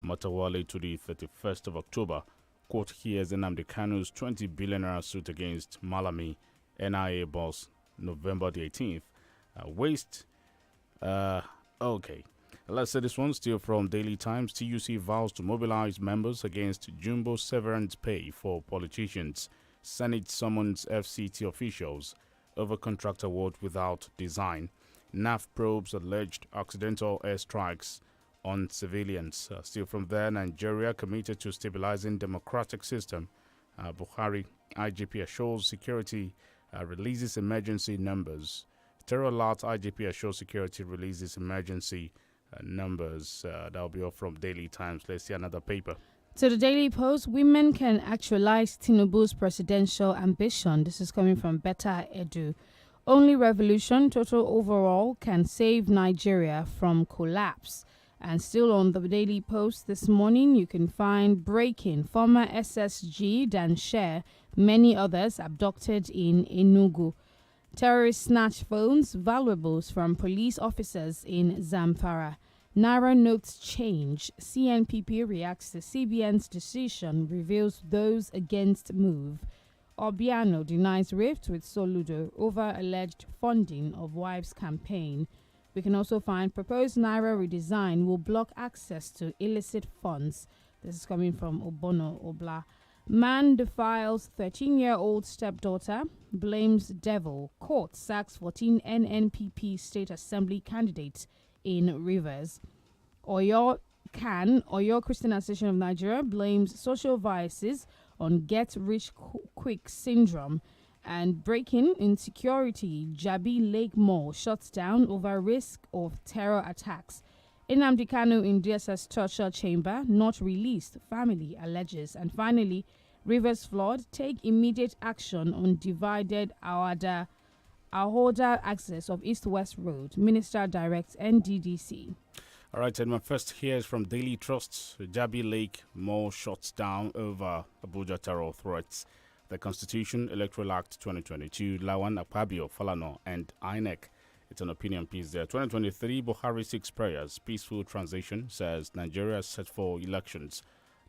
Matawale to the 31st of October. Court hears Nnamdi Kanu's 20 billion naira suit against Malami NIA boss November the 18th. Okay. Let's say this one still from Daily Times. TUC vows to mobilize members against jumbo severance pay for politicians. Senate summons FCT officials over contract award without design. NAF probes alleged accidental airstrikes on civilians. Still from there, Nigeria committed to stabilizing democratic system. Buhari, IGP assures security, releases emergency numbers. Terror alert, IGP assures security releases emergency numbers. That'll be all from Daily Times. Let's see another paper. To the Daily Post, women can actualize Tinubu's presidential ambition. This is coming from Beta Edu. Only revolution, total overall, can save Nigeria from collapse. And still on the Daily Post this morning, you can find breaking former SSG Dan Sher, many others abducted in Enugu. Terrorists snatch phones, valuables from police officers in Zamfara. Naira notes change. CNPP reacts to CBN's decision, reveals those against move. Obiano denies rift with Soludo over alleged funding of wife's campaign. We can also find proposed Naira redesign will block access to illicit funds. This is coming from Obono Obla. Man defiles 13-year-old stepdaughter, blames devil. Court sacks 14 NNPP state assembly candidates in Rivers. Oyo Christian Association of Nigeria blames social biases on get-rich-quick syndrome. And breaking insecurity, Jabi Lake Mall shuts down over risk of terror attacks. Nnamdi Kanu in DSS torture chamber, not released, family alleges. And finally, Rivers flood, take immediate action on divided Ahoda access of East-West Road. Minister directs NDDC. All right, and my first here is from Daily Trust. Jabi Lake Mall shuts down over Abuja terror threats. The Constitution, Electoral Act 2022, Lawan Akpabio, Falano, and INEC. It's an opinion piece there. 2023, Buhari 6 prayers, peaceful transition, says Nigeria set for elections.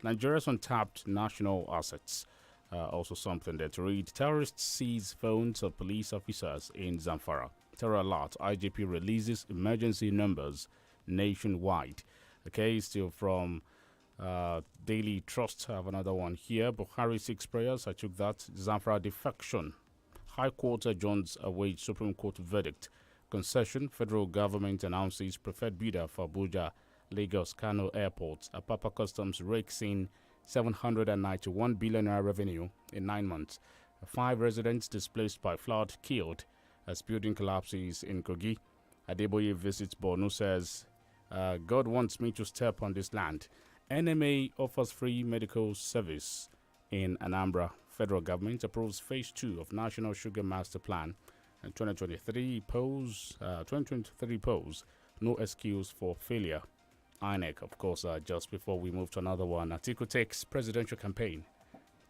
Nigeria's untapped national assets. Also something there to read. Terrorists seize phones of police officers in Zamfara. Terror alert, IGP releases emergency numbers nationwide. Okay, still from Daily Trust. I have another one here. Buhari 6 prayers. I took that. Zamfara defection. High Court adjourns await Supreme Court verdict. Concession. Federal government announces preferred bidder for Abuja, Lagos, Kano airports. Apapa Customs rakes in 791 billion naira revenue in 9 months. 5 residents displaced by flood killed as building collapses in Kogi. Adeboye visits Borno, says, God wants me to step on this land. NMA offers free medical service in Anambra. Federal government approves phase 2 of National Sugar Master Plan. And 2023 pose no excuse for failure. INEC, of course, just before we move to another one. Atiku takes presidential campaign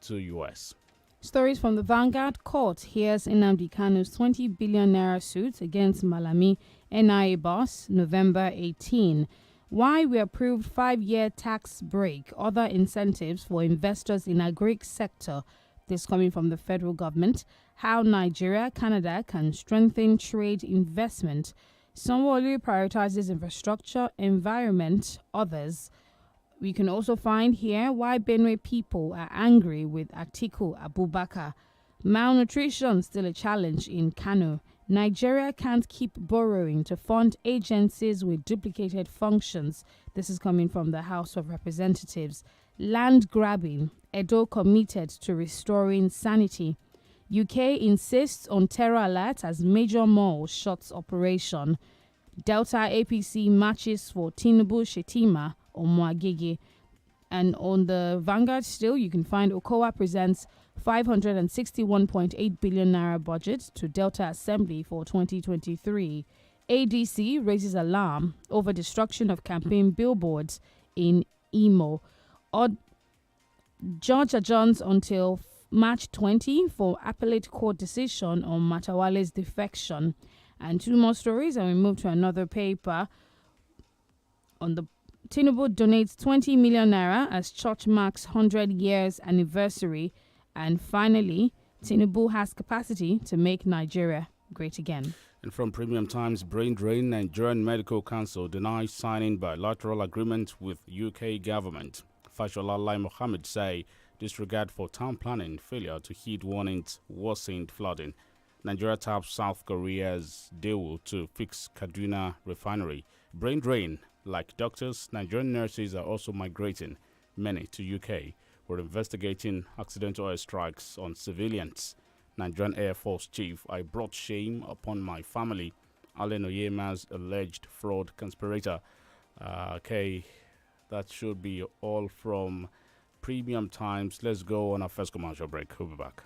to U.S. Stories from the Vanguard. Court hears Nnamdi Kanu's 20 billion naira suit against Malami NIA boss, November 18. Why we approved 5-year tax break, other incentives for investors in agri sector. This coming from the federal government. How Nigeria, Canada can strengthen trade investment. Sanwo-Olu prioritizes infrastructure, environment, others. We can also find here why Benue people are angry with Atiku Abubakar. Malnutrition still a challenge in Kano. Nigeria can't keep borrowing to fund agencies with duplicated functions. This is coming from the House of Representatives. Land grabbing. Edo committed to restoring sanity. UK insists on terror alert as major mall shuts operation. Delta APC matches for Tinubu Shetima or Mwagege. And on the Vanguard still, you can find Okowa presents 561.8 billion naira budget to Delta Assembly for 2023. ADC raises alarm over destruction of campaign billboards in Imo. Judge adjourns until March 20 for appellate court decision on Matawale's defection. And 2 more stories, and we move to another paper on the Tinubu donates 20 million naira as church marks 100 years anniversary. And finally, Tinubu has capacity to make Nigeria great again. And from Premium Times, brain drain, Nigerian Medical Council denies signing bilateral agreement with UK government. Fashola Lai Mohammed say disregard for town planning, failure to heed warnings, worsened flooding. Nigeria taps South Korea's deal to fix Kaduna refinery. Brain drain, like doctors, Nigerian nurses are also migrating, many to UK. We're investigating accidental airstrikes on civilians. Nigerian Air Force Chief, I brought shame upon my family. Allen Oyema's alleged fraud conspirator. Okay, that should be all from Premium Times. Let's go on our first commercial break. We'll be back.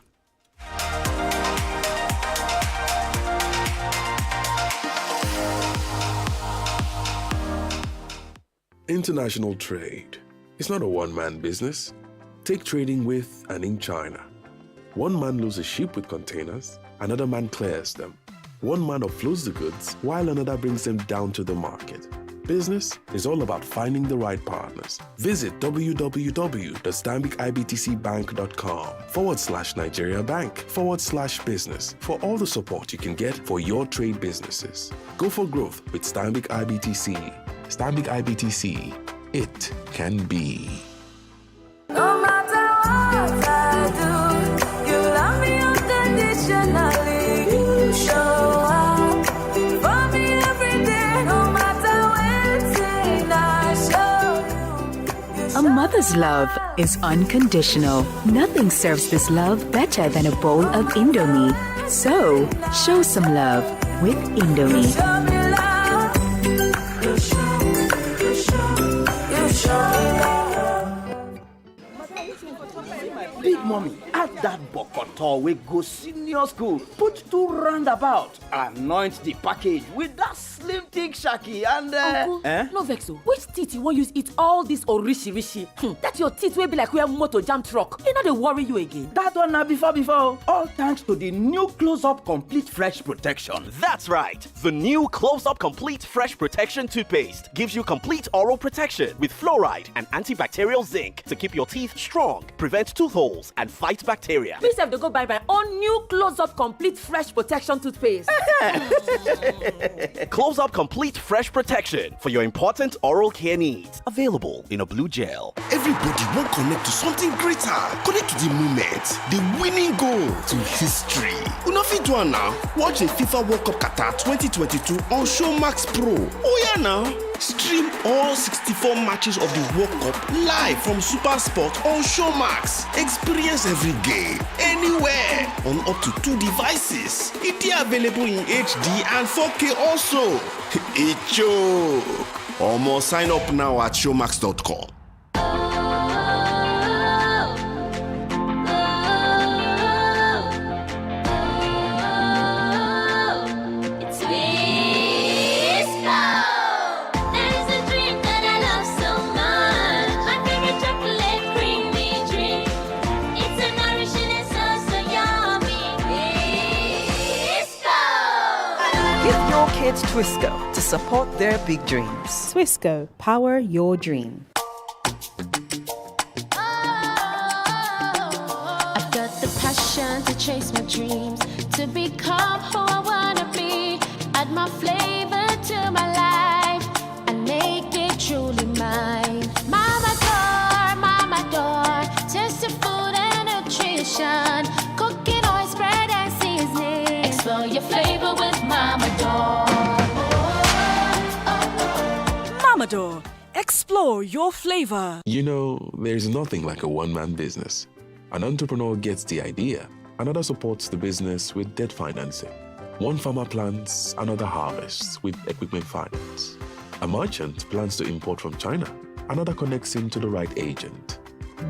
International trade is not a one-man business. Take trading with and in China. One man loads a ship with containers, another man clears them. One man offloads the goods, while another brings them down to the market. Business is all about finding the right partners. Visit www.stambicibtcbank.com/Nigeria Bank/business for all the support you can get for your trade businesses. Go for growth with Stanbic IBTC. Stanbic IBTC. It can be. No matter what I do, you love me unconditionally. You show up for me every day, no matter when I show you. A mother's love is unconditional. Nothing serves this love better than a bowl of Indomie. So, show some love with Indomie. Show me love. You show me love. Big mommy, add that bokoto we go senior school. Put 2 roundabout. Anoint the package with that slim thick shaki and Uncle, no vex o. Which teeth you wan use eat all this orishi? That your teeth will be like where motor jam truck. E no dey worry you again. that one na before. All thanks to the new Close-Up Complete Fresh Protection. That's right. The new Close-Up Complete Fresh Protection toothpaste gives you complete oral protection with fluoride and antibacterial zinc to keep your teeth strong, prevent tooth holes, and fight bacteria. Me sef dey go buy my own new Close-Up Complete Fresh Protection toothpaste. Close-Up Complete Fresh Protection for your important oral care needs. Available in a blue gel. Everybody won't connect to something greater. Connect to the moment, the winning goal, to history. Una fit do am now. Watch the FIFA World Cup Qatar 2022 on Showmax Pro. Oh yeah now. Stream all 64 matches of the World Cup live from Super Sport on Showmax. Experience every game, anywhere, on up to 2 devices. It is available in HD and 4K also. Icho. Almost sign up now at showmax.com. Kids Twisco to support their big dreams. Twisco, power your dream. I've got the passion to chase my dreams, to become who I wanna be. Add my flavor to my life and make it truly mine. Mama door, tasty food and nutrition, cooking oil, spread and seasoning. Explore your flavor with Mama Door. Door. Explore your flavor. You know, there's nothing like a one-man business. An entrepreneur gets the idea, another supports the business with debt financing. One farmer plants, another harvests with equipment finance. A merchant plans to import from China, another connects him to the right agent.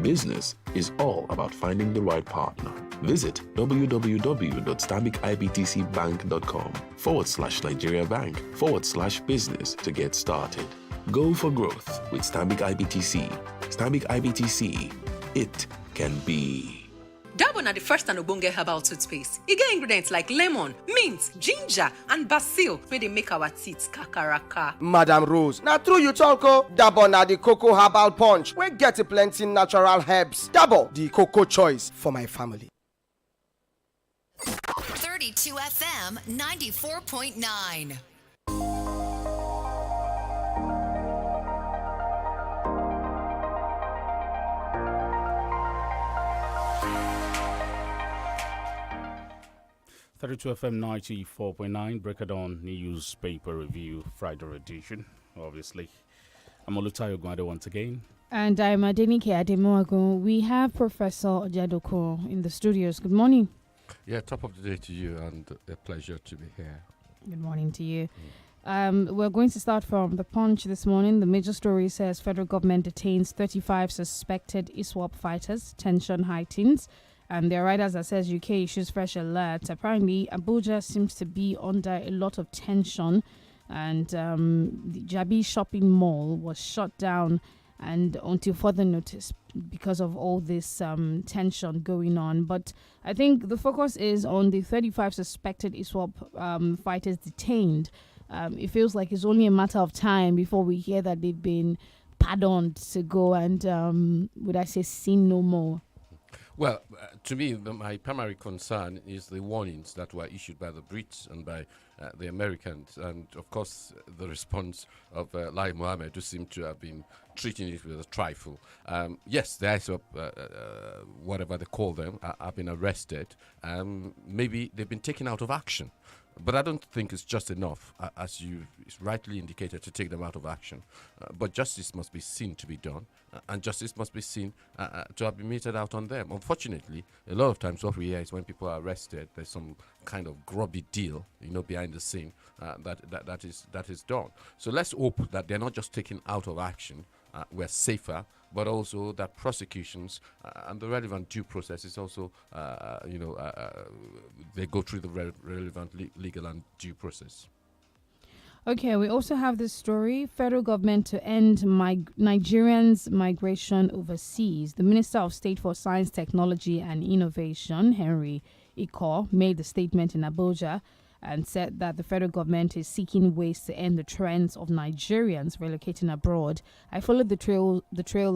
Business is all about finding the right partner. Visit www.stambicibtcbank.com/Nigeria Bank/business to get started. Go for growth with Stanbic IBTC. Stanbic IBTC. It can be. Dabo na the first and ogbonge herbal toothpaste. E get ingredients like lemon, mint, ginger, and basil wey dey make our teeth kakaraka. Madam Rose, na true you talk o. Dabo na the cocoa herbal punch wey get plenty natural herbs. Dabo, the cocoa choice for my family. 32 FM 94.9. FM 94.9, Break It On Newspaper Review, Friday edition, obviously. I'm OLUTAYO OGUNADE once again. And I'm ADENIKE ADEMUWAGUN. We have Professor Ojadoko in the studios. Good morning. Yeah, top of the day to you, and a pleasure to be here. Good morning to you. We're going to start from the Punch this morning. The major story says federal government detains 35 suspected ISWAP fighters. Tension heightens. And there are writers that says UK issues fresh alert. Apparently, Abuja seems to be under a lot of tension. And the Jabi shopping mall was shut down and until further notice because of all this tension going on. But I think the focus is on the 35 suspected ISWAP fighters detained. It feels like it's only a matter of time before we hear that they've been pardoned to go and, would I say, sin no more. Well, to me, my primary concern is the warnings that were issued by the Brits and by the Americans, and of course the response of Lai Mohammed, who seemed to have been treating it with a trifle. Yes, the ISOP, whatever they call them, have been arrested. Maybe they've been taken out of action. But I don't think it's just enough, as you rightly indicated, to take them out of action. But justice must be seen to be done, and justice must be seen to have been meted out on them. Unfortunately, a lot of times what we hear is when people are arrested, there's some kind of grubby deal, behind the scene that is done. So let's hope that they're not just taken out of action. We're safer, but also that prosecutions and the relevant due process is also, they go through the relevant legal and due process. Okay, we also have this story. Federal government to end Nigerians' migration overseas. The Minister of State for Science, Technology and Innovation, Henry Iko, made the statement in Abuja and said that the federal government is seeking ways to end the trends of Nigerians relocating abroad. I followed the trail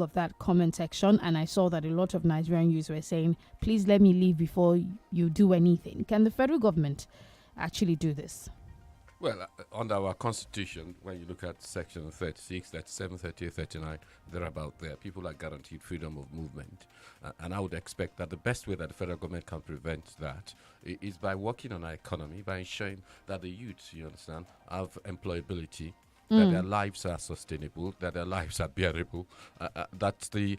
of that comment section, and I saw that a lot of Nigerian youths were saying, please let me leave before you do anything. Can the federal government actually do this? Well, under our constitution, when you look at section 36, 37, 38, 39, they're about there. People are guaranteed freedom of movement. And I would expect that the best way that the federal government can prevent that is by working on our economy, by ensuring that the youth, you understand, have employability, that their lives are sustainable, that their lives are bearable, that the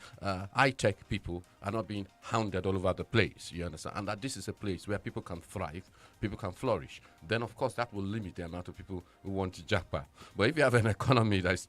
high-tech people are not being hounded all over the place, you understand, and that this is a place where people can thrive, people can flourish. Then, of course, that will limit the amount of people who want to japa. But if you have an economy that is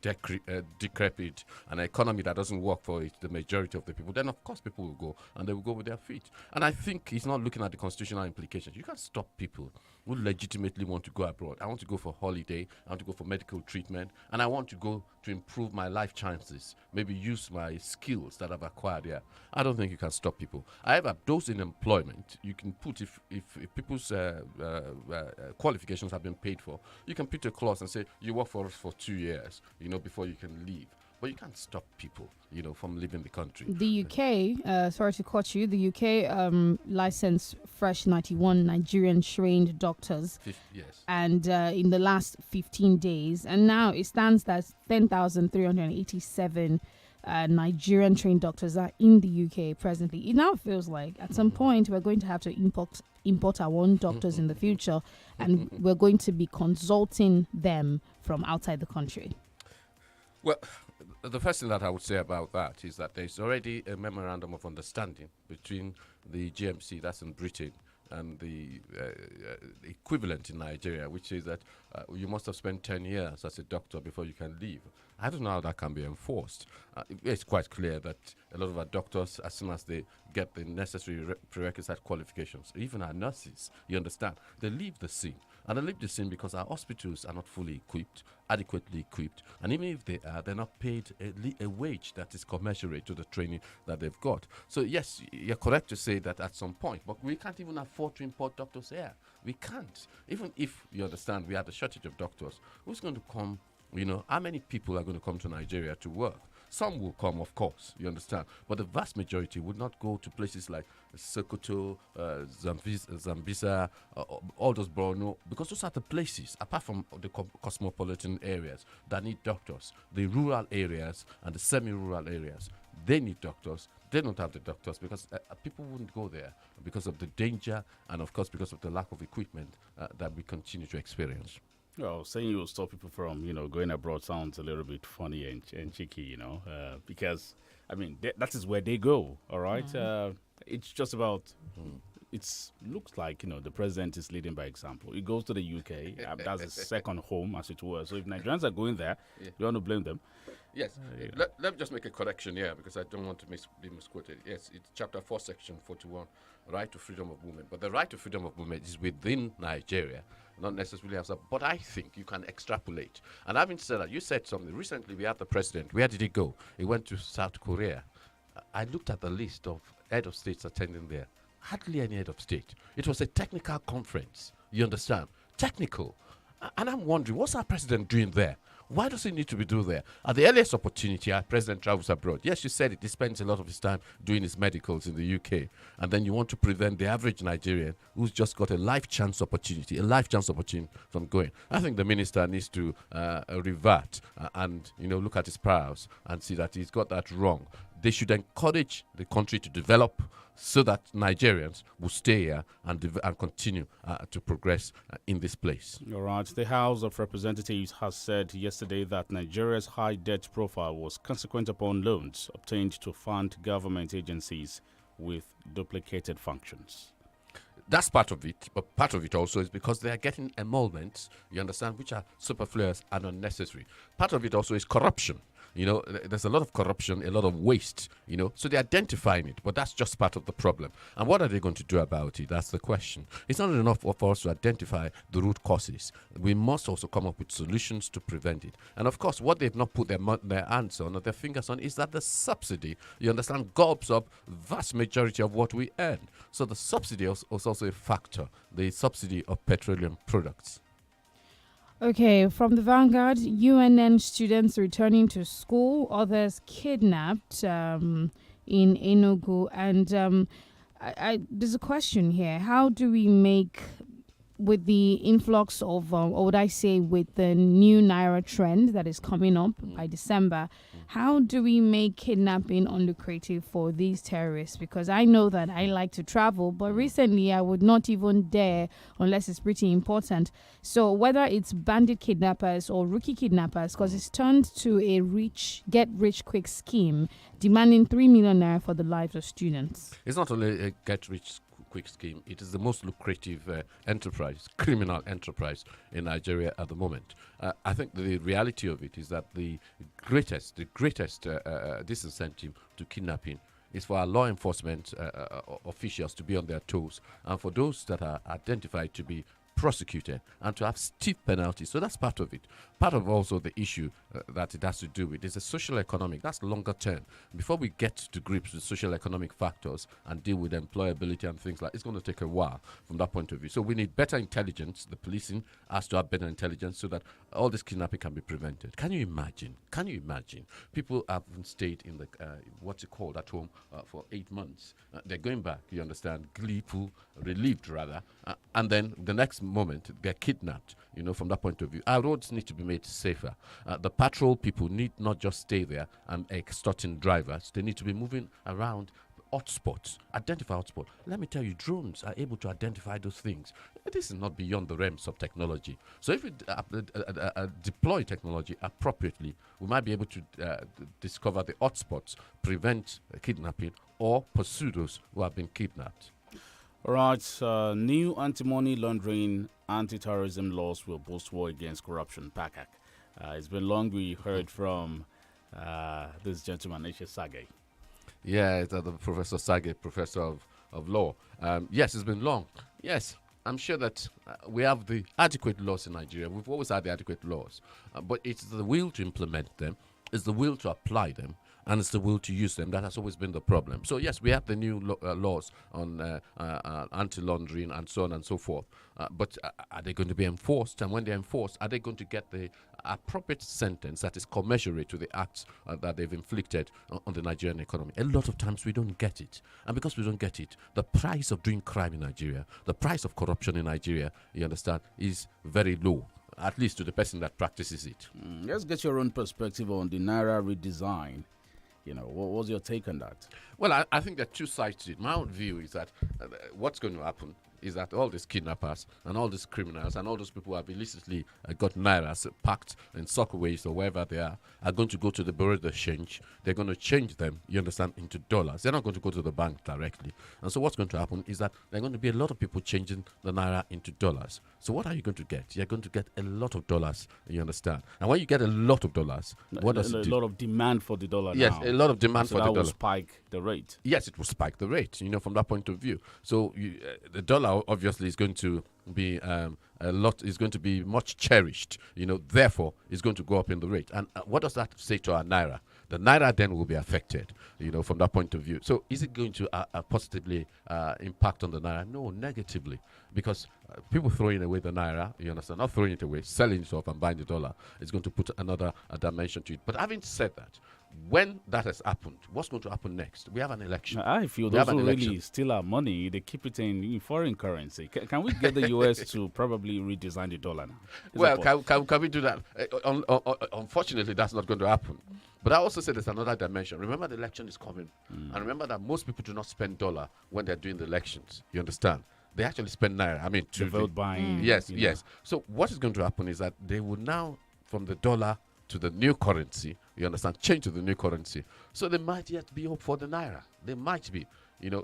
decrepit, an economy that doesn't work for the majority of the people, then, of course, people will go, and they will go with their feet. And I think he's not looking at the constitutional implications. You can't stop people who legitimately want to go abroad. I want to go for holiday, I want to go for medical treatment, and I want to go to improve my life chances, maybe use my skills that I've acquired here. I don't think you can stop people. However, those in employment, you can put, if people's qualifications have been paid for, you can put a clause and say, you work for us for 2 years, before you can leave. But you can't stop people, from leaving the country. The UK, sorry to cut you, the UK licensed fresh 91 Nigerian trained doctors. Yes. And in the last 15 days, and now it stands that 10,387 Nigerian trained doctors are in the UK presently. It now feels like at some point we're going to have to import our own doctors in the future, and we're going to be consulting them from outside the country. Well, the first thing that I would say about that is that there's already a memorandum of understanding between the GMC, that's in Britain, and the equivalent in Nigeria, which is that you must have spent 10 years as a doctor before you can leave. I don't know how that can be enforced. It's quite clear that a lot of our doctors, as soon as they get the necessary prerequisite qualifications, even our nurses, you understand, they leave the scene. And they leave the scene because our hospitals are not fully equipped, adequately equipped. And even if they are, they're not paid a wage that is commensurate to the training that they've got. So yes, you're correct to say that at some point, but we can't even afford to import doctors here. We can't. Even if, you understand, we have a shortage of doctors, who's going to come? You know, how many people are going to come to Nigeria to work? Some will come, of course, you understand. But the vast majority would not go to places like Sokoto, Zambisa, all those Borno, because those are the places, apart from the cosmopolitan areas, that need doctors. The rural areas and the semi-rural areas, they need doctors. They don't have the doctors because people wouldn't go there because of the danger and, of course, because of the lack of equipment that we continue to experience. Well, saying you will stop people from, going abroad sounds a little bit funny and cheeky, because, I mean, that is where they go, all right? It's just about, it looks like, the president is leading by example. He goes to the UK, that's his second home, as it were. So if Nigerians are going there, you want to blame them? Yes. Let me just make a correction here because I don't want to be misquoted. Yes, it's chapter 4, section 41, right to freedom of movement. But the right to freedom of movement is within Nigeria, not necessarily outside. But I think you can extrapolate. And having said that, you said something. Recently, we had the president. Where did he go? He went to South Korea. I looked at the list of head of states attending there. Hardly any head of state. It was a technical conference. You understand? Technical. And I'm wondering, what's our president doing there? Why does he need to be doing there? At the earliest opportunity, our president travels abroad. Yes, you said it. He spends a lot of his time doing his medicals in the UK. And then you want to prevent the average Nigerian who's just got a life chance opportunity from going. I think the minister needs to revert and, look at his prowess and see that he's got that wrong. They should encourage the country to develop so that Nigerians will stay here and continue to progress in this place. All right. The House of Representatives has said yesterday that Nigeria's high debt profile was consequent upon loans obtained to fund government agencies with duplicated functions. That's part of it, but part of it also is because they are getting emoluments, you understand, which are superfluous and unnecessary. Part of it also is corruption. There's a lot of corruption, a lot of waste, so they're identifying it, but that's just part of the problem. And what are they going to do about it? That's the question. It's not enough for us to identify the root causes. We must also come up with solutions to prevent it. And of course, what they've not put their hands on or their fingers on is that the subsidy, you understand, gobs up vast majority of what we earn. So the subsidy is also a factor, the subsidy of petroleum products. Okay, from the Vanguard, UNN students returning to school, others kidnapped in Enugu. And there's a question here. How do we make, with the influx of, or would I say with the new Naira trend that is coming up by December, how do we make kidnapping unlucrative for these terrorists? Because I know that I like to travel, but recently I would not even dare unless it's pretty important. So whether it's bandit kidnappers or rookie kidnappers, because it's turned to a get-rich-quick scheme demanding 3 million naira for the lives of students. It's not only a get-rich-quick scheme, it is the most lucrative criminal enterprise in Nigeria at the moment. I think the reality of it is that the greatest disincentive to kidnapping is for our law enforcement officials to be on their toes, and for those that are identified to be prosecuted and to have steep penalties. So that's part of it. Part of also the issue that it has to do with is the social economic. That's longer term. Before we get to grips with social economic factors and deal with employability and things like, it's going to take a while from that point of view. So we need better intelligence. The policing has to have better intelligence so that all this kidnapping can be prevented. Can you imagine? People haven't stayed in the what's it called at home for 8 months. They're going back, you understand, gleeful, relieved rather, and then the next moment they're kidnapped. From that point of view, our roads need to be made safer. The patrol people need not just stay there and extorting drivers. They need to be moving around hotspots, identify hotspots. Let me tell you, drones are able to identify those things. This is not beyond the realms of technology. So if we deploy technology appropriately, we might be able to discover the hotspots, prevent kidnapping, or pursue those who have been kidnapped. All right, new anti-money laundering, anti-terrorism laws will boost war against corruption. PACAC. It's been long we heard from this gentleman, Ishe Sage. Yeah, it's, the Professor Sage, professor of law. Yes, it's been long. Yes, I'm sure that we have the adequate laws in Nigeria. We've always had the adequate laws. But it's the will to implement them, it's the will to apply them, and it's the will to use them. That has always been the problem. So, yes, we have the new laws on anti-laundering and so on and so forth. But are they going to be enforced? And when they're enforced, are they going to get the appropriate sentence that is commensurate to the acts that they've inflicted on the Nigerian economy? A lot of times we don't get it. And because we don't get it, the price of doing crime in Nigeria, the price of corruption in Nigeria, you understand, is very low. At least to the person that practices it. Let's get your own perspective on the Naira redesign. What was your take on that? Well, I think there are two sides to it. My own view is that what's going to happen is that all these kidnappers and all these criminals and all those people who have illicitly got nairas packed in soccerways or wherever they are going to go to the bureau de change. They're going to change them, you understand, into dollars. They're not going to go to the bank directly. And so what's going to happen is that there are going to be a lot of people changing the naira into dollars. So what are you going to get? You're going to get a lot of dollars, you understand. And when you get a lot of dollars, what does it do? A lot of demand for the dollar yes, now. a lot of demand so for the that dollar. will spike the rate. Yes, it will spike the rate, from that point of view. So the dollar obviously is going to be is going to be much cherished, therefore it's going to go up in the rate. And what does that say to our naira? The naira then will be affected, from that point of view. So is it going to positively impact on the naira? No, negatively, because people throwing away the naira, you understand, not throwing it away, selling it off and buying the dollar, is going to put another dimension to it. But having said that, when that has happened, what's going to happen next? We have an election. I feel those who really steal our money, they keep it in foreign currency. Can we get the U.S. to probably redesign the dollar now? Well, can we do that? Unfortunately, that's not going to happen. But I also say there's another dimension. Remember, the election is coming. And remember that most people do not spend dollar when they're doing the elections. You understand? They actually spend naira. I mean, to vote buying. Yes, yes. So what is going to happen is that they will now, from the dollar to the new currency, you understand, change to the new currency. So they might yet be up for the naira. They might be.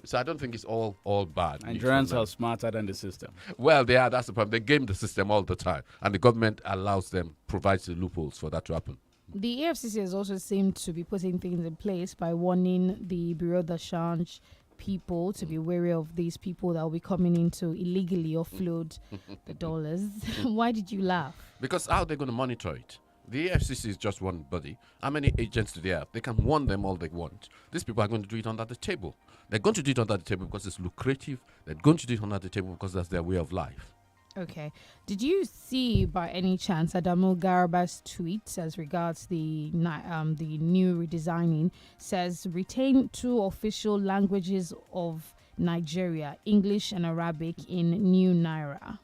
So I don't think it's all bad. Nigerians are smarter than the system. Well, they are. That's the problem. They game the system all the time. And the government allows them, provides the loopholes for that to happen. The EFCC has also seemed to be putting things in place by warning the Bureau de Change people to be wary of these people that will be coming in to illegally offload the dollars. Why did you laugh? Because how are they going to monitor it? The AFCC is just one body. How many agents do they have? They can warn them all they want. These people are going to do it under the table. They're going to do it under the table because it's lucrative. They're going to do it under the table because that's their way of life. Okay. Did you see by any chance Adamu Garaba's tweet as regards the new redesigning says retain 2 official languages of Nigeria, English and Arabic in new Naira?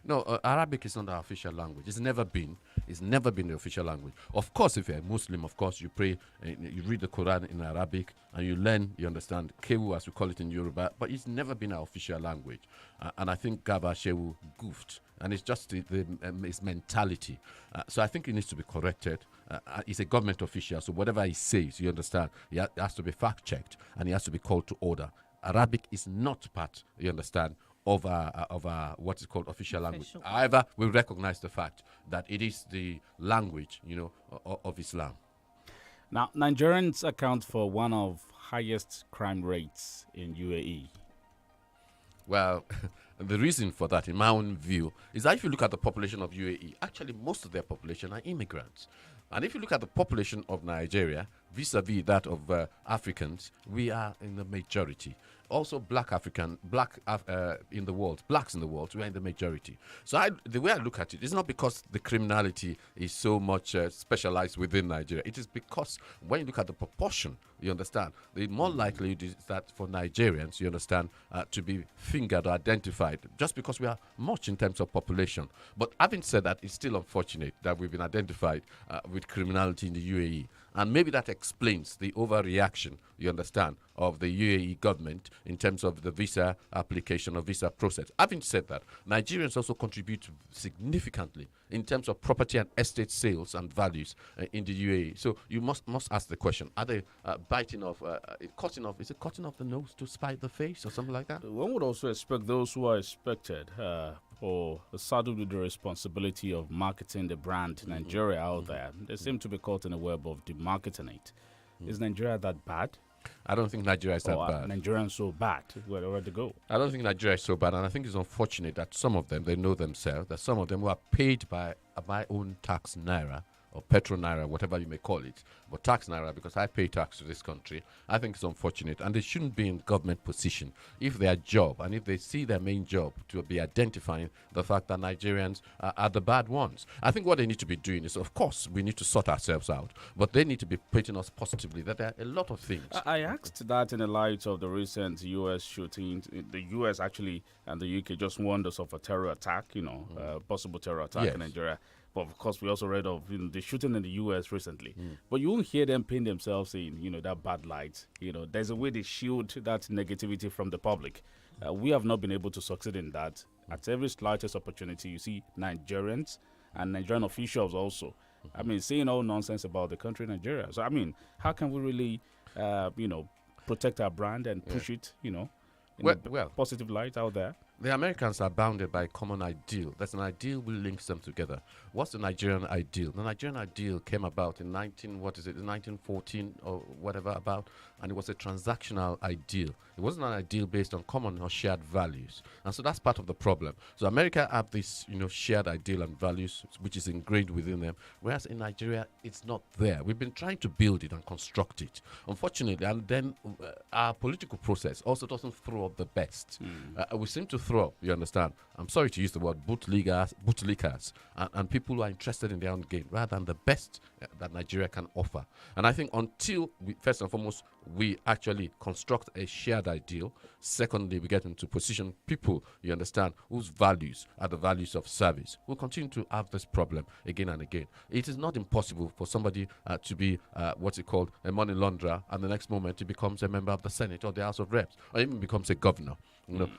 No, Arabic is not our official language. It's never been. It's never been the official language. Of course, if you're a Muslim, of course, you pray, you read the Quran in Arabic, and you learn, you understand, Kewu, as we call it in Yoruba, but it's never been our official language. And I think Gaba Shehu goofed, and it's just his mentality. So I think it needs to be corrected. He's a government official, so whatever he says, you understand, he has to be fact-checked, and he has to be called to order. Arabic is not part, you understand, of what is called official language. However, we recognize the fact that it is the language, of Islam. Now, Nigerians account for one of highest crime rates in UAE. Well, the reason for that, in my own view, is that if you look at the population of UAE, actually most of their population are immigrants. And if you look at the population of Nigeria, vis-a-vis that of Africans, we are in the majority. Also, blacks in the world, we are in the majority. So the way I look at it is not because the criminality is so much specialized within Nigeria. It is because when you look at the proportion, you understand, the more likely it is that for Nigerians, you understand, to be fingered or identified, just because we are much in terms of population. But having said that, it's still unfortunate that we've been identified with criminality in the UAE. And maybe that explains the overreaction, you understand, of the UAE government in terms of the visa application or visa process. Having said that, Nigerians also contribute significantly in terms of property and estate sales and values in the UAE. So you must ask the question, are they cutting off the nose to spite the face or something like that? One would also expect those who are expected or saddled with the responsibility of marketing the brand Nigeria out there. They seem to be caught in a web of demarketing it. Is Nigeria that bad? I don't think Nigeria is that bad. Nigerians so bad where to go? I don't think Nigeria is so bad, and I think it's unfortunate that some of them, they know themselves, that some of them who are paid by my own tax naira or petro naira, whatever you may call it, but tax naira, because I pay tax to this country. I think it's unfortunate, and they shouldn't be in government position if their job, and if they see their main job to be identifying the fact that Nigerians are the bad ones. I think what they need to be doing is, of course, we need to sort ourselves out, but they need to be painting us positively that there are a lot of things. I asked that in the light of the recent U.S. shootings. The U.S. actually and the U.K. just warned us of a terror attack, possible terror attack in Nigeria. But of course, we also read of the shooting in the U.S. recently. But you won't hear them paint themselves in, that bad light. There's a way they shield that negativity from the public. We have not been able to succeed in that. At every slightest opportunity, you see Nigerians and Nigerian officials also. Saying all nonsense about the country Nigeria. So, how can we really, protect our brand and push it, in a positive light out there? The Americans are bounded by a common ideal. There's an ideal which links them together. What's the Nigerian ideal? The Nigerian ideal came about in 1914 or whatever about, and it was a transactional ideal. It wasn't an ideal based on common or shared values. And so that's part of the problem. So America have this, shared ideal and values, which is ingrained within them, whereas in Nigeria, it's not there. We've been trying to build it and construct it. Unfortunately, and then our political process also doesn't throw up the best. We seem to throw up, you understand? I'm sorry to use the word bootlickers and people who are interested in their own gain rather than the best that Nigeria can offer. And I think until first and foremost, we actually construct a shared ideal. Secondly, we get into position people, you understand, whose values are the values of service. We'll continue to have this problem again and again. It is not impossible for somebody to be what's it called, a money launderer, and the next moment he becomes a member of the Senate or the House of Reps, or even becomes a governor.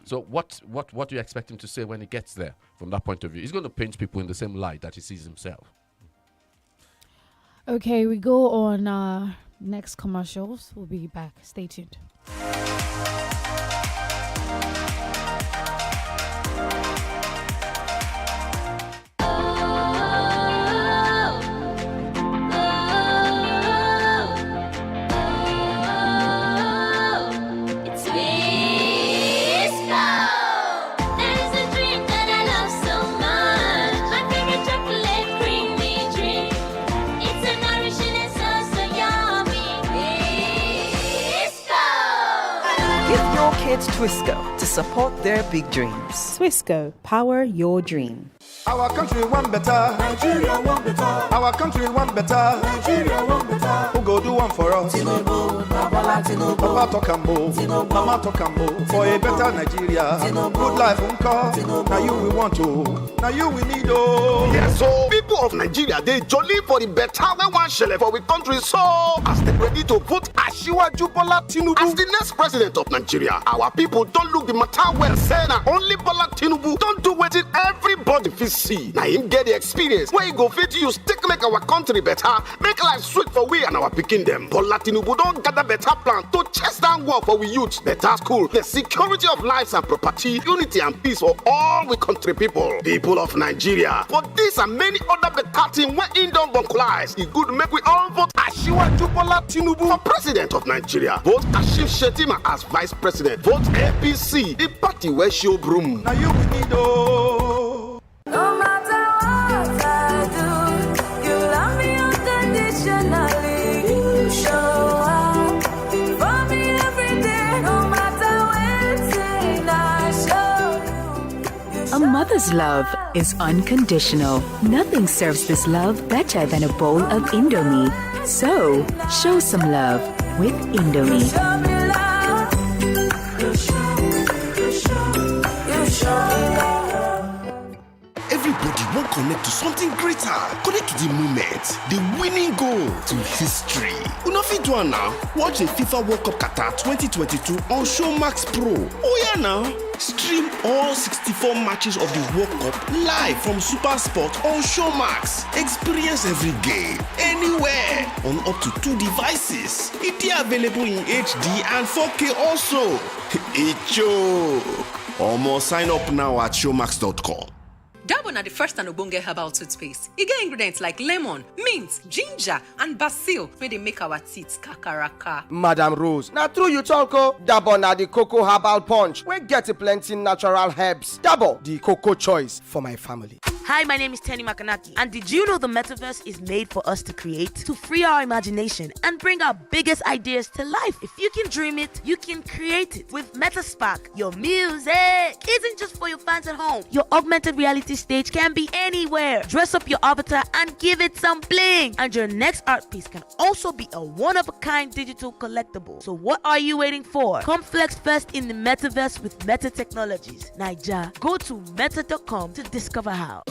So what do you expect him to say when he gets there from that point of view? He's going to paint people in the same light that he sees himself. Okay, we go on next commercials. We'll be back. Stay tuned. Kids Twisco to support their big dreams. Twisco, power your dream. Our country one better, Nigeria one better. Our country one better, Nigeria one better. Who go do one for us? Tinubu, Papa Tokambo, Mama Tokambo. For a better Nigeria, good life uncle. Now you we want to, now you we need oh. Yes, so people of Nigeria, they jolly for the better we want shele for we country. So as they ready to vote Asiwaju Bola Tinubu as the next president of Nigeria, our people don't look the matter well. Say na only Bola Tinubu don't do what everybody feels. See, now him get the experience where he go fit use take make our country better, make life sweet for we and our picking them. Bola Tinubu don't gather better plan to chase down war for we youth, better school, the security of lives and property, unity and peace for all we country people of Nigeria. For this and many other better things when in don't vocalize, it good make we all vote Asiwaju Bola Tinubu for president of Nigeria. Vote Kashim Shettima as vice president. Vote APC, the party where show broom. Now you we need oh. No matter what I do, you love me unconditionally. You show up for me every day. No matter when I show you. A mother's love is unconditional. Nothing serves this love better than a bowl of Indomie. So, show some love with Indomie. Show me love. You show me love. Everybody won't connect to something greater. Connect to the moment, the winning goal to history. Una fit do am now. Watch a FIFA World Cup Qatar 2022 on Showmax Pro. Oh yeah now. Stream all 64 matches of the World Cup live from Super Sport on Showmax. Experience every game, anywhere, on up to 2 devices. It is available in HD and 4K also. It choke. Almost sign up now at showmax.com. Dabo na the first and ogbonge herbal toothpaste. E get ingredients like lemon, mint, ginger, and basil wey dey make our teeth kakaraka. Madam Rose, na true you talk o. Dabo na the cocoa herbal punch wey get plenty natural herbs. Dabo, the cocoa choice for my family. Hi, my name is Tenny Makanaki, and did you know the metaverse is made for us to create, to free our imagination, and bring our biggest ideas to life? If you can dream it, you can create it. With Metaspark, your music isn't just for your fans at home. Your augmented reality stage can be anywhere. Dress up your avatar and give it some bling. And your next art piece can also be a one-of-a-kind digital collectible. So what are you waiting for? Come flex first in the metaverse with Meta Technologies. Naija, go to meta.com to discover how.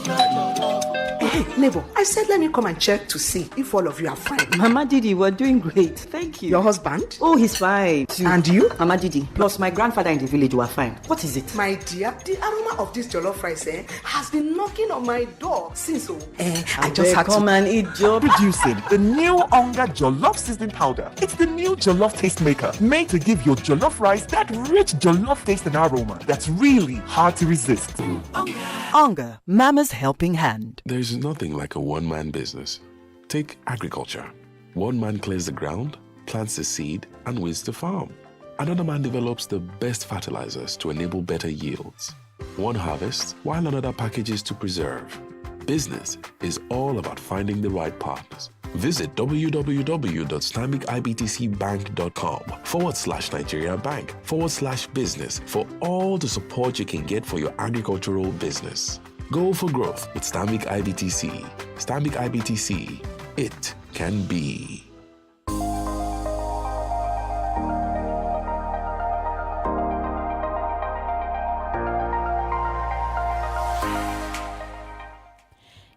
Hey, neighbor, I said let me come and check to see if all of you are fine. Mama Didi, we're doing great. Thank you. Your husband? Oh, he's fine. Too. And you? Mama Didi, plus my grandfather in the village were fine. What is it? My dear, the aroma of this jollof rice has been knocking on my door since I just had come and eat job. Introducing the new Onga Jollof Seasoning Powder. It's the new jollof taste maker, made to give your jollof rice that rich jollof taste and aroma that's really hard to resist. Onga, Mama's helping hand. There's nothing like a one-man business. Take agriculture. One man clears the ground, plants the seed, and weeds the farm. Another man develops the best fertilizers to enable better yields. One harvests while another packages to preserve. Business is all about finding the right partners. Visit www.stanbicibtcbank.com/Nigeria Bank/business for all the support you can get for your agricultural business. Go for growth with Stanbic IBTC. Stanbic IBTC. It can be.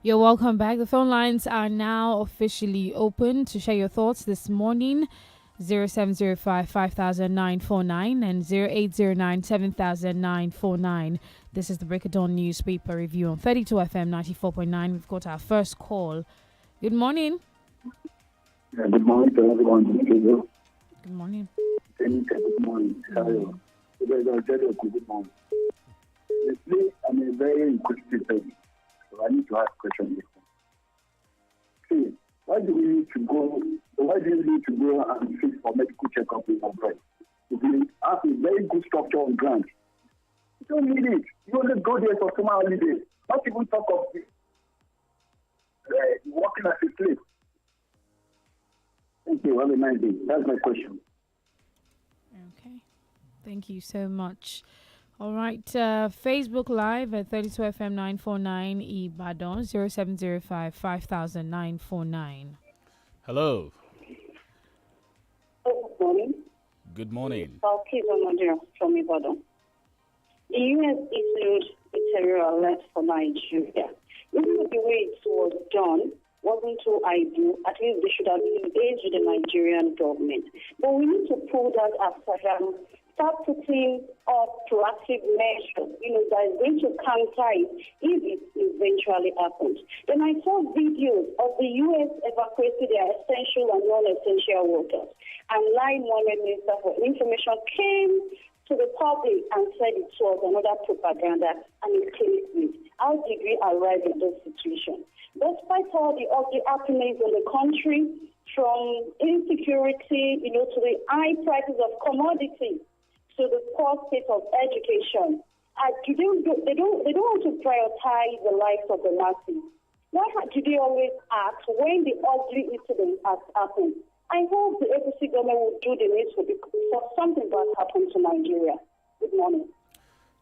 You're welcome back. The phone lines are now officially open to share your thoughts this morning. 0705 5949 and 0809 7949. This is the Break of Dawn newspaper review on 32 FM 94.9. We've got our first call. Good morning. Yeah, good morning to everyone in the studio. Good morning. Good morning. Good morning. I'm a very inquisitive person, so I need to ask questions. See, why do you need to go and seek for medical checkup in your breast? If you have a very good structure on ground, you don't need it. You only go there for summer holidays. Not even talk of working as a slave. Thank you. Have a nice day. That's my question. Okay. Thank you so much. All right. Facebook Live at 32 FM 949 Ibadan 0705 5949. Hello. Good morning. Good morning. From Ibadan. The U.S. issued a terror alert for Nigeria. Looking at the way it was done wasn't too ideal. At least they should have engaged with the Nigerian government. But we need to pull that aside and start putting up proactive measures, that is going to counter it if it eventually happens. Then I saw videos of the U.S. evacuating their essential and non-essential workers. And Lai Mohammed, Minister for Information, came to the public and said it was another propaganda and it clicked it. How did we arrive in this situation? Despite all the ugly happenings in the country, from insecurity, to the high prices of commodities, to the poor state of education, they don't want to prioritize the lives of the masses. Why do they always act when the ugly incident has happened? I hope the APC government will do the needful for something that happened to Nigeria. Good morning.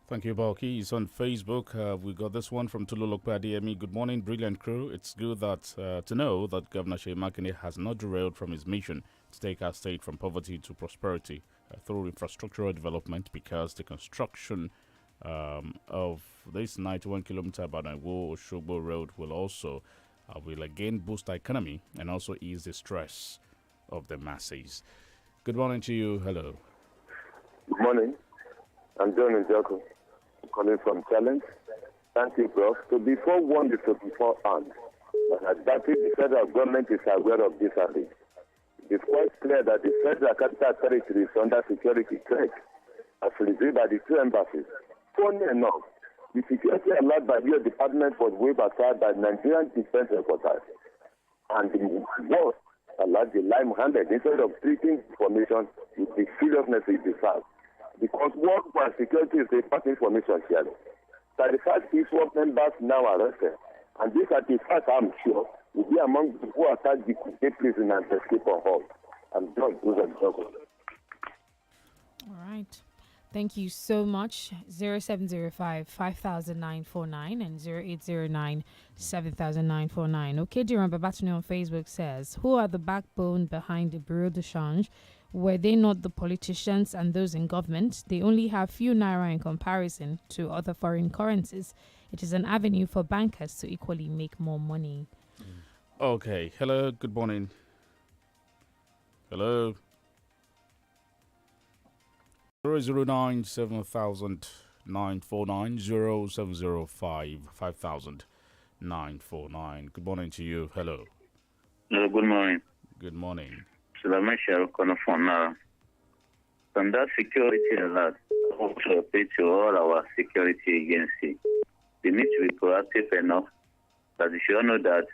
Thank you, Balki. It's on Facebook. We got this one from Tululokpe Adeyemi. Good morning, brilliant crew. It's good to know that Governor Seyi Makinde has not derailed from his mission to take our state from poverty to prosperity through infrastructural development, because the construction of this 91 kilometer Ibadan-Wo Oshogbo road will again boost our economy and also ease the stress of the masses. Good morning to you. Hello. Good morning. I'm John Njoko, calling from Challenge. Thank you, Prof. To be forewarned is to be forearmed. But that is the federal government is aware of this habit. It is quite clear that the Federal Capital Territory is under security threat, as revealed by the two embassies. Funny enough, the security allowed by your department was waived aside by Nigerian Defense Headquarters. And the war allowed the line handed instead of treating information with the seriousness it deserves. Because work for security is a part information sharing. 35 peaceful members now arrested. And these 35, I'm sure, will be among the who attacked the prison and escape on hold. I'm John Njoko. All right. Thank you so much. 0705 5949 and 0809 7949. Okay, Diran Babatuni on Facebook says, who are the backbone behind the Bureau de Change? Were they not the politicians and those in government? They only have few naira in comparison to other foreign currencies. It is an avenue for bankers to equally make more money. Okay. Hello. Good morning. Hello. 009 7000 949 0705 5000 949. Good morning to you. Hello. Hello, good morning. Good morning. Michelle Konofona. From that security alert, I want to appeal to all our security agencies. They need to be proactive enough that they should all know that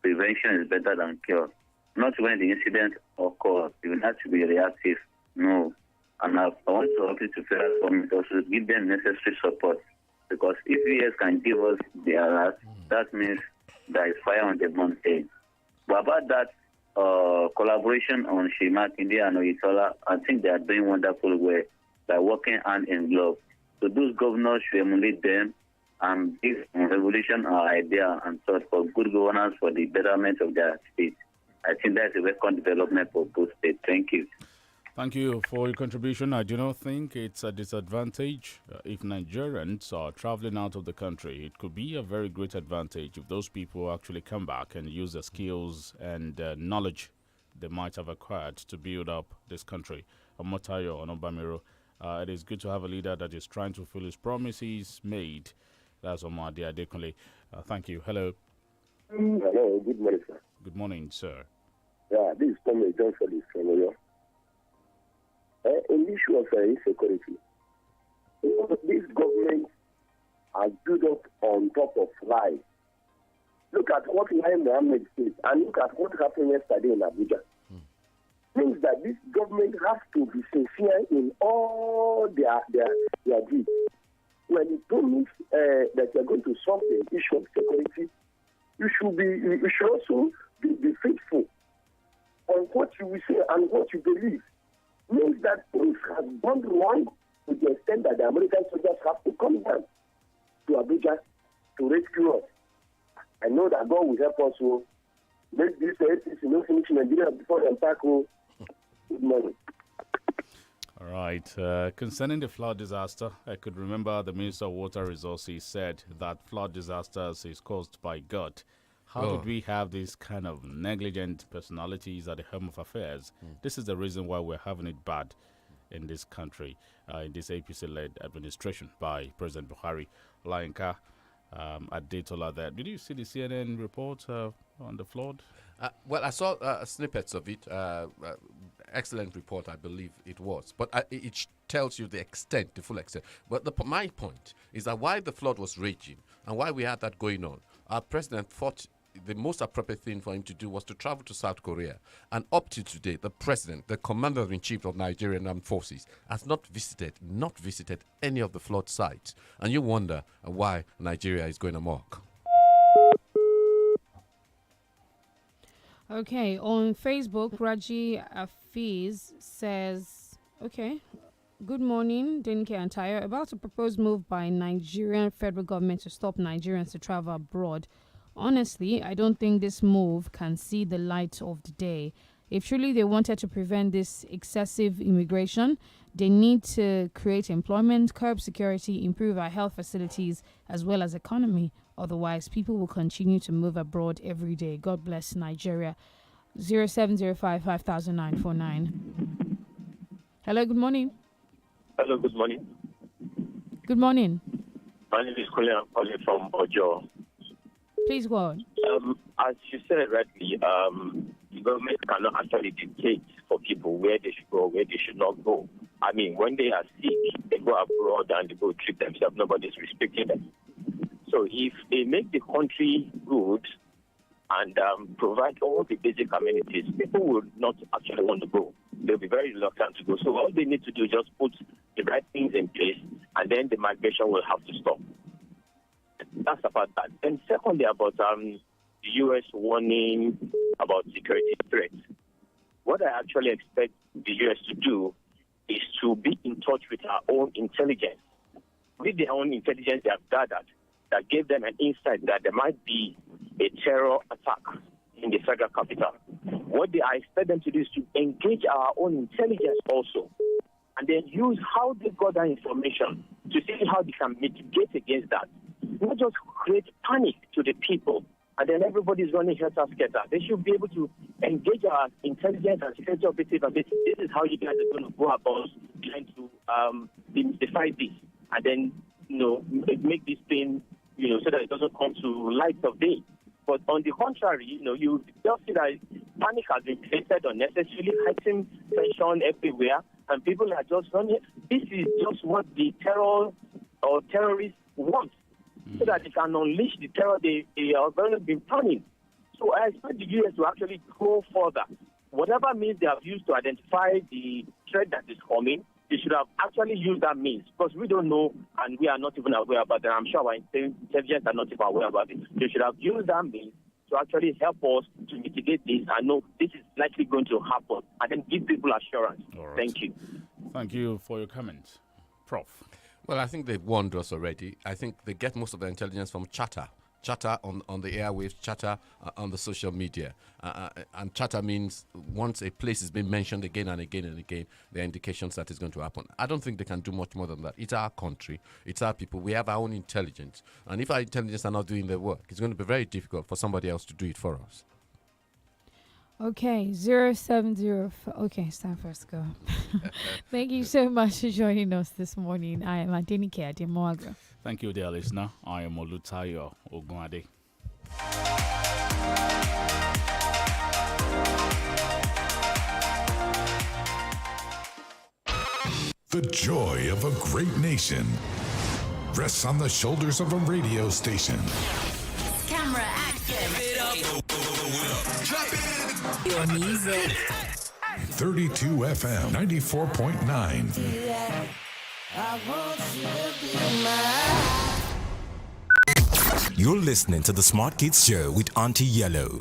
prevention is better than cure. Not when the incident occurs, you will have to be reactive. No. And I want to appeal to federal government also give them necessary support. Because if US can give us the alert, that means there is fire on the mountain. But about that collaboration on Shima, India and INT'L, I think they are doing wonderful work by working hand in glove. So those governors should emulate them and give revolution our idea and thought for good governance for the betterment of their state. I think that's a welcome development for both states. Thank you. Thank you for your contribution. I do not think it's a disadvantage if Nigerians are traveling out of the country. It could be a very great advantage if those people actually come back and use the skills and knowledge they might have acquired to build up this country. OLUTAYO Onobamiro, it is good to have a leader that is trying to fulfill his promises made. That's Omade Adekunle. Thank you. Hello. Hello. Good morning, sir. Good morning, sir. Yeah, this is Tommy Johnson from Oyo. An issue of insecurity. This government has built up on top of lies. Look at what Lai Mohammed said and look at what happened yesterday in Abuja. Means that this government has to be sincere in all their deeds. When you promise that you're going to solve the issue of security, you should also be faithful on what you will say and what you believe. Means that things have gone wrong to the extent that the American soldiers have to come down to Abuja to rescue us. I know that God will help us to make this APC not finish Nigeria before the attack. Good morning. All right. Concerning the flood disaster, I could remember the Minister of Water Resources said that flood disasters is caused by God. How did we have these kind of negligent personalities at the helm of affairs? This is the reason why we're having it bad in this country, in this APC-led administration by President Buhari. Lainka Adetola there. Did you see the CNN report on the flood? Well, I saw snippets of it. Excellent report, I believe it was. But it tells you the extent, the full extent. But my point is that while the flood was raging and while we had that going on, our president thought the most appropriate thing for him to do was to travel to South Korea. And up to today, the president, the commander-in-chief of Nigerian Armed Forces, has not visited any of the flood sites. And you wonder why Nigeria is going amok. Okay, on Facebook, Raji Afiz says, okay, good morning, Adenike and Tayo. About a proposed move by Nigerian federal government to stop Nigerians to travel abroad. Honestly, I don't think this move can see the light of the day. If truly they wanted to prevent this excessive immigration, they need to create employment, curb security, improve our health facilities, as well as economy. Otherwise, people will continue to move abroad every day. God bless Nigeria. 0705 500949. Hello, good morning. Hello, good morning. Good morning. My name is Colin. I'm calling from Ojo. Please go on. As you said rightly, the government cannot actually dictate for people where they should go, where they should not go. I mean, when they are sick, they go abroad and they go treat themselves. Nobody's respecting them. So if they make the country good and provide all the basic amenities, people will not actually want to go. They'll be very reluctant to go. So all they need to do is just put the right things in place, and then the migration will have to stop. That's about that. And secondly, about the U.S. warning about security threats. What I actually expect the U.S. to do is to be in touch with our own intelligence. With their own intelligence they have gathered, that gave them an insight that there might be a terror attack in the federal capital. What I expect them to do is to engage our own intelligence also, and then use how they got that information to see how they can mitigate against that. Not just create panic to the people, and then everybody's running helter-skelter. They should be able to engage our intelligence and security operatives and say, this is how you guys are going to go about trying to demystify this, and then, make this thing, so that it doesn't come to light of day. But on the contrary, you just see that panic has been created unnecessarily, heightened tension everywhere, and people are just running. This is just what the terrorists want, so that they can unleash the terror they are going to be planning. So I expect the U.S. to actually go further. Whatever means they have used to identify the threat that is coming, they should have actually used that means, because we don't know and we are not even aware about it. I'm sure our intelligence are not even aware about it. They should have used that means to actually help us to mitigate this and know this is likely going to happen, and then give people assurance. All right. Thank you. Thank you for your comments. Prof. Well, I think they've warned us already. I think they get most of their intelligence from chatter on the airwaves, chatter on the social media. And chatter means once a place has been mentioned again and again and again, there are indications that it's going to happen. I don't think they can do much more than that. It's our country. It's our people. We have our own intelligence. And if our intelligence are not doing their work, it's going to be very difficult for somebody else to do it for us. Okay, 070. Okay, it's time for us to go. Thank you so much for joining us this morning. I am ADENIKE ADEMUWAGUN. Thank you, dear listener. I am OLUTAYO OGUNADE. The joy of a great nation rests on the shoulders of a radio station. Camera action. Your music. 32 FM 94.9. You're listening to the Smart Kids Show with Auntie Yellow.